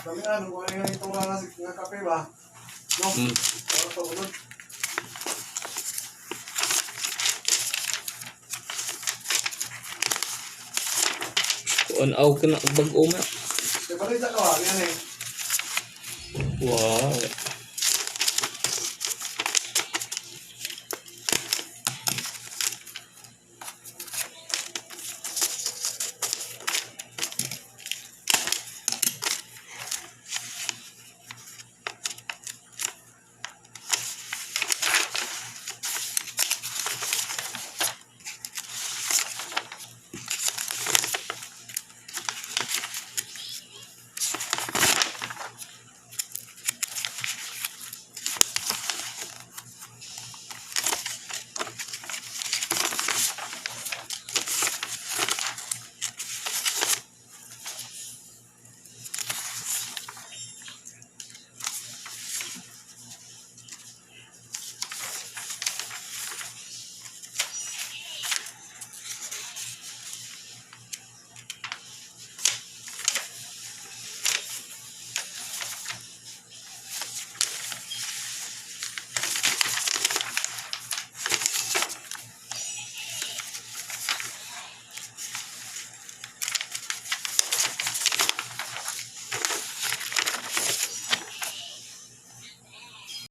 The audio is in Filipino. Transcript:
Damihan, kung ano yung itura nga kape ba? No? Para ito ulit. Kuan-aw ka na bag-o nga. Diba rin sa kawa? Yan eh. Wow.